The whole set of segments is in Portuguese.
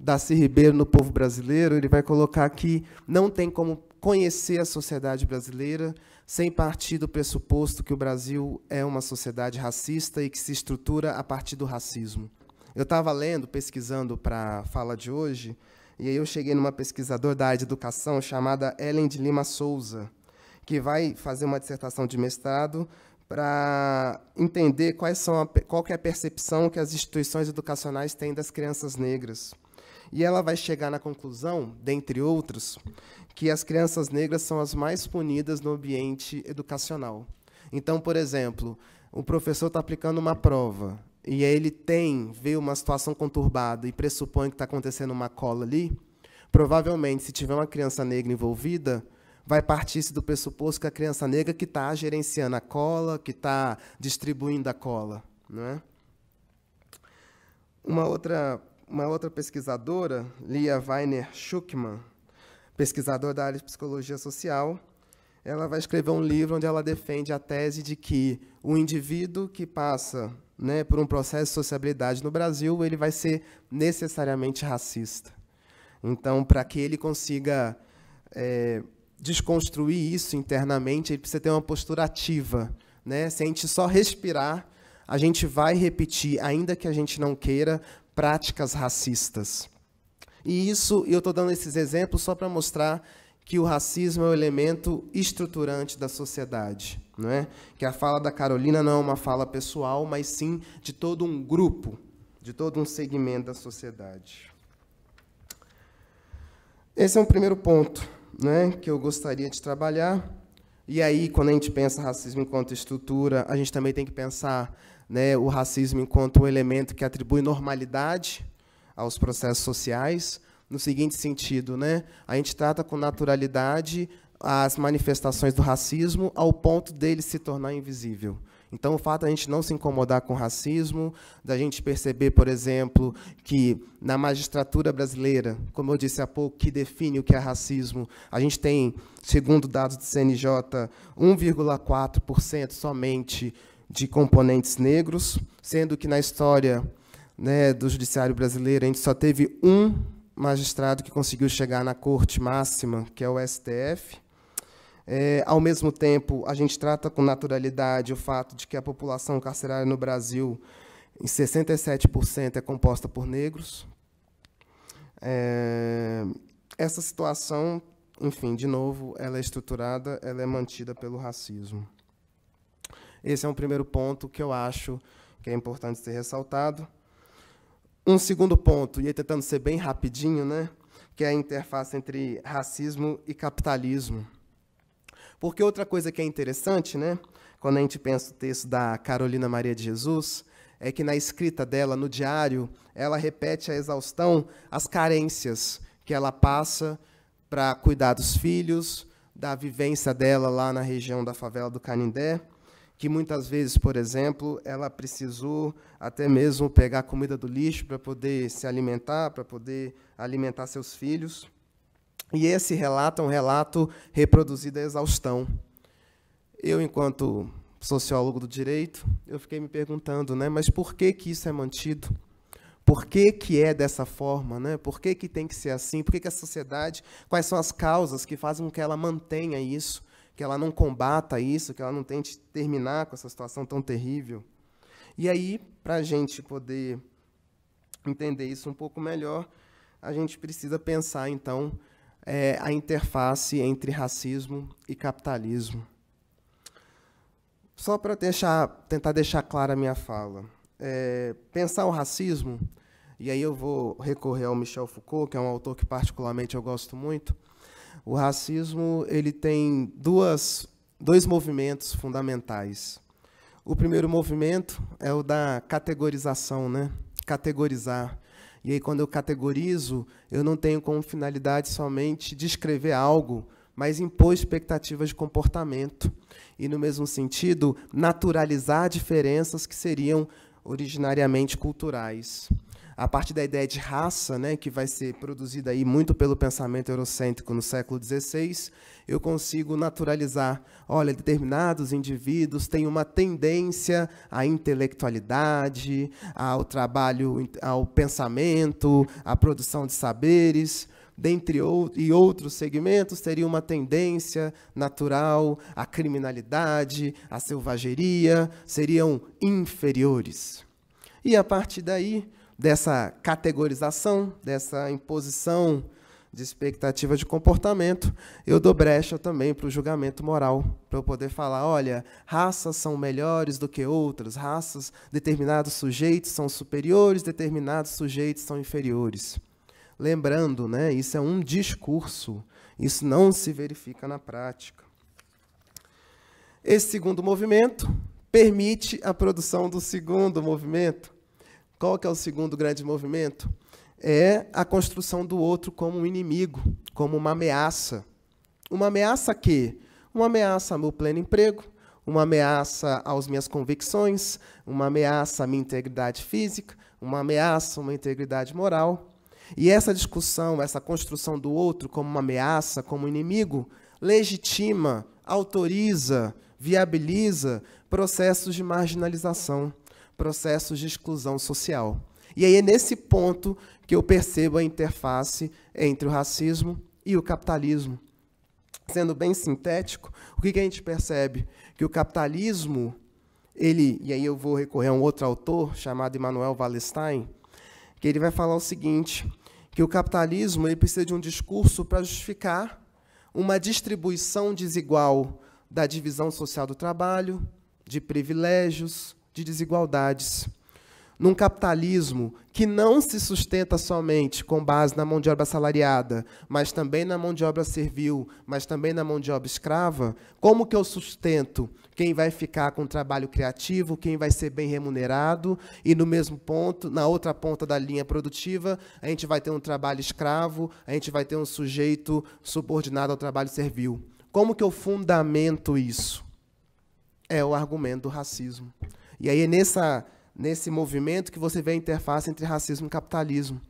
Darcy Ribeiro, no Povo Brasileiro, ele vai colocar que não tem como conhecer a sociedade brasileira sem partir do pressuposto que o Brasil é uma sociedade racista e que se estrutura a partir do racismo. Eu estava lendo, pesquisando para a fala de hoje, e aí eu cheguei numa pesquisadora da área de educação chamada Ellen de Lima Souza, que vai fazer uma dissertação de mestrado para entender qual que é a percepção que as instituições educacionais têm das crianças negras. E ela vai chegar na conclusão, dentre outros, que as crianças negras são as mais punidas no ambiente educacional. Então, por exemplo, o professor está aplicando uma prova, e aí ele vê uma situação conturbada e pressupõe que está acontecendo uma cola ali, provavelmente, se tiver uma criança negra envolvida, vai partir-se do pressuposto que a criança negra que está gerenciando a cola, que está distribuindo a cola. Não é? Uma outra pesquisadora, Lia Weiner Schuckmann, pesquisadora da área de psicologia social, ela vai escrever um livro onde ela defende a tese de que o indivíduo que passa, né, por um processo de sociabilidade no Brasil, ele vai ser necessariamente racista. Então, para que ele consiga desconstruir isso internamente, ele precisa ter uma postura ativa, né? Se a gente só respirar, a gente vai repetir, ainda que a gente não queira, práticas racistas. E isso, eu estou dando esses exemplos só para mostrar que o racismo é um elemento estruturante da sociedade, não é? Que a fala da Carolina não é uma fala pessoal, mas sim de todo um grupo, de todo um segmento da sociedade. Esse é um primeiro ponto, né, que eu gostaria de trabalhar. E aí, quando a gente pensa racismo enquanto estrutura, a gente também tem que pensar, né, o racismo enquanto um elemento que atribui normalidade aos processos sociais, no seguinte sentido, né, a gente trata com naturalidade as manifestações do racismo ao ponto dele se tornar invisível. Então, o fato de a gente não se incomodar com o racismo, da gente perceber, por exemplo, que na magistratura brasileira, como eu disse há pouco, que define o que é racismo, a gente tem, segundo dados do CNJ, 1,4% somente de componentes negros, sendo que na história, né, do judiciário brasileiro a gente só teve um magistrado que conseguiu chegar na corte máxima, que é o STF. Ao mesmo tempo, a gente trata com naturalidade o fato de que a população carcerária no Brasil, em 67%, é composta por negros. Essa situação, enfim, de novo, ela é estruturada, ela é mantida pelo racismo. Esse é um primeiro ponto que eu acho que é importante ser ressaltado. Um segundo ponto, e aí tentando ser bem rapidinho, né, que é a interface entre racismo e capitalismo. Porque outra coisa que é interessante, né, quando a gente pensa o texto da Carolina Maria de Jesus, é que na escrita dela, no diário, ela repete à exaustão as carências que ela passa para cuidar dos filhos, da vivência dela lá na região da favela do Canindé, que muitas vezes, por exemplo, ela precisou até mesmo pegar comida do lixo para poder se alimentar, para poder alimentar seus filhos. E esse relato é um relato reproduzido à exaustão. Eu, enquanto sociólogo do direito, eu fiquei me perguntando, né, mas por que isso é mantido? Por que é dessa forma? Né? Por que tem que ser assim? Por que a sociedade... Quais são as causas que fazem com que ela mantenha isso, que ela não combata isso, que ela não tente terminar com essa situação tão terrível? E aí, para a gente poder entender isso um pouco melhor, a gente precisa pensar, então, a interface entre racismo e capitalismo. Só para tentar deixar clara a minha fala. Pensar o racismo, e aí eu vou recorrer ao Michel Foucault, que é um autor que particularmente eu gosto muito. O racismo ele tem dois movimentos fundamentais. O primeiro movimento é o da categorização, né? Categorizar. E aí, quando eu categorizo, eu não tenho como finalidade somente descrever algo, mas impor expectativas de comportamento. E, no mesmo sentido, naturalizar diferenças que seriam originariamente culturais. a partir da ideia de raça, né, que vai ser produzida aí muito pelo pensamento eurocêntrico no século XVI, eu consigo naturalizar, olha, determinados indivíduos têm uma tendência à intelectualidade, ao trabalho, ao pensamento, à produção de saberes, dentre outros segmentos, teria uma tendência natural à criminalidade, à selvageria, seriam inferiores. E, a partir daí, dessa categorização, dessa imposição de expectativa de comportamento, eu dou brecha também para o julgamento moral, para eu poder falar, olha, raças são melhores do que outras, raças, determinados sujeitos são superiores, determinados sujeitos são inferiores. Lembrando, né, isso é um discurso, isso não se verifica na prática. Esse segundo movimento permite a produção do segundo movimento. Qual que é o segundo grande movimento? É a construção do outro como um inimigo, como uma ameaça. Uma ameaça a quê? Uma ameaça ao meu pleno emprego, uma ameaça às minhas convicções, uma ameaça à minha integridade física, uma ameaça a uma integridade moral. E essa discussão, essa construção do outro como uma ameaça, como inimigo, legitima, autoriza, viabiliza processos de marginalização, processos de exclusão social. E aí é nesse ponto que eu percebo a interface entre o racismo e o capitalismo. Sendo bem sintético, o que a gente percebe? Que o capitalismo, e aí eu vou recorrer a um outro autor, chamado Immanuel Wallerstein, que ele vai falar o seguinte, que o capitalismo ele precisa de um discurso para justificar uma distribuição desigual da divisão social do trabalho, de privilégios, de desigualdades. Num capitalismo que não se sustenta somente com base na mão de obra assalariada, mas também na mão de obra servil, mas também na mão de obra escrava, como que eu sustento quem vai ficar com trabalho criativo, quem vai ser bem remunerado, e no mesmo ponto, na outra ponta da linha produtiva, a gente vai ter um trabalho escravo, a gente vai ter um sujeito subordinado ao trabalho servil. Como que eu fundamento isso? É o argumento do racismo. E aí é nesse movimento que você vê a interface entre racismo e capitalismo.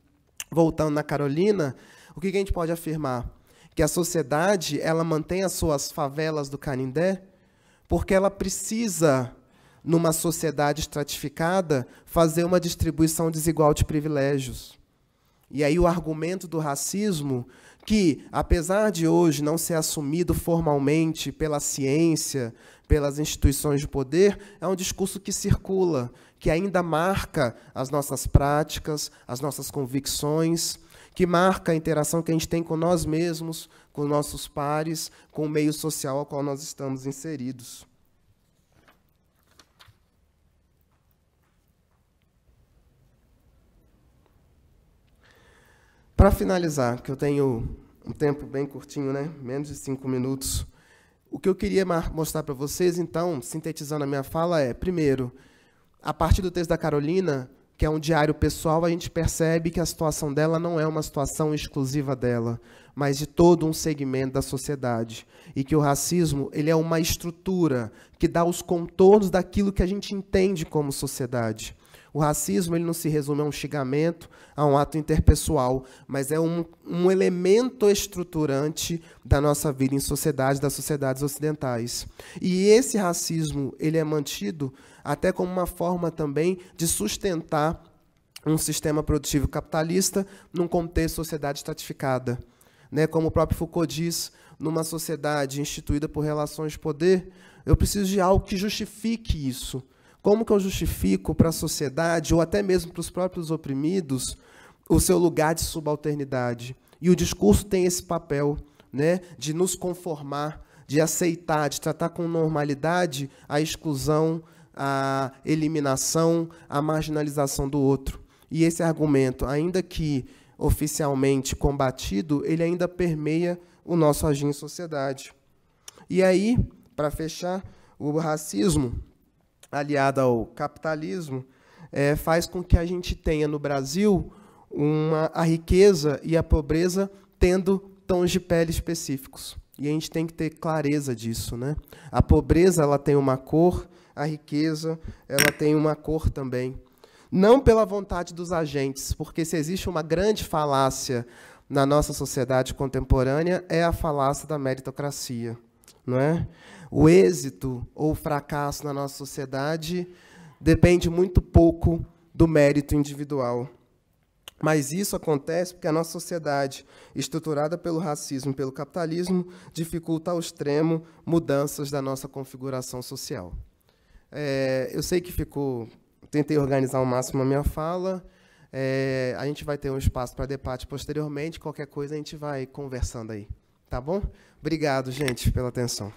Voltando na Carolina, o que a gente pode afirmar? Que a sociedade ela mantém as suas favelas do Canindé porque ela precisa, numa sociedade estratificada, fazer uma distribuição desigual de privilégios. E aí o argumento do racismo, que, apesar de hoje não ser assumido formalmente pela ciência, pelas instituições de poder, é um discurso que circula, que ainda marca as nossas práticas, as nossas convicções, que marca a interação que a gente tem com nós mesmos, com nossos pares, com o meio social ao qual nós estamos inseridos. Para finalizar, que eu tenho um tempo bem curtinho, né? Menos de 5 minutos, o que eu queria mostrar para vocês, então, sintetizando a minha fala, é, primeiro, a partir do texto da Carolina, que é um diário pessoal, a gente percebe que a situação dela não é uma situação exclusiva dela, mas de todo um segmento da sociedade. E que o racismo ele é uma estrutura que dá os contornos daquilo que a gente entende como sociedade. O racismo ele não se resume a um xingamento, a um ato interpessoal, mas é um elemento estruturante da nossa vida em sociedade, das sociedades ocidentais. E esse racismo ele é mantido até como uma forma também de sustentar um sistema produtivo capitalista num contexto de sociedade estratificada. Né? Como o próprio Foucault diz, numa sociedade instituída por relações de poder, eu preciso de algo que justifique isso. Como que eu justifico para a sociedade, ou até mesmo para os próprios oprimidos, o seu lugar de subalternidade? E o discurso tem esse papel, né, de nos conformar, de aceitar, de tratar com normalidade a exclusão, a eliminação, a marginalização do outro. E esse argumento, ainda que oficialmente combatido, ele ainda permeia o nosso agir em sociedade. E aí, para fechar, o racismo aliado ao capitalismo, faz com que a gente tenha no Brasil a riqueza e a pobreza tendo tons de pele específicos. E a gente tem que ter clareza disso, né? A pobreza ela tem uma cor, a riqueza ela tem uma cor também. não pela vontade dos agentes, porque se existe uma grande falácia na nossa sociedade contemporânea, é a falácia da meritocracia, não é? O êxito ou o fracasso na nossa sociedade depende muito pouco do mérito individual. Mas isso acontece porque a nossa sociedade, estruturada pelo racismo e pelo capitalismo, dificulta ao extremo mudanças da nossa configuração social. Eu sei que tentei organizar ao máximo a minha fala. A gente vai ter um espaço para debate posteriormente. Qualquer coisa a gente vai conversando aí. Tá bom? Obrigado, gente, pela atenção.